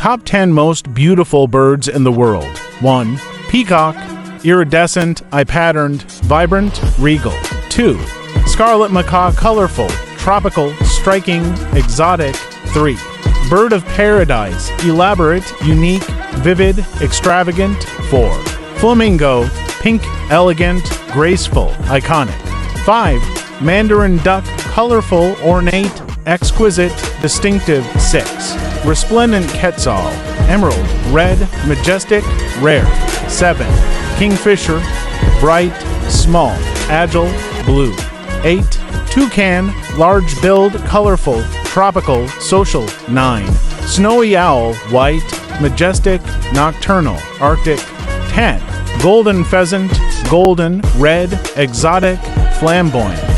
Top 10 most beautiful birds in the world. 1. Peacock. Iridescent, eye-patterned, vibrant, regal. 2. Scarlet macaw, colorful, tropical, striking, exotic. 3. Bird of paradise, elaborate, unique, vivid, extravagant. 4. Flamingo, pink, elegant, graceful, iconic. 5. Mandarin duck, colorful, ornate, exquisite, distinctive. 6. Resplendent quetzal, emerald, red, majestic, rare. 7. Kingfisher, bright, small, agile, blue. 8. Toucan, large build, colorful, tropical, social. 9. Snowy owl, white, majestic, nocturnal, arctic. 10. Golden pheasant, golden, red, exotic, flamboyant.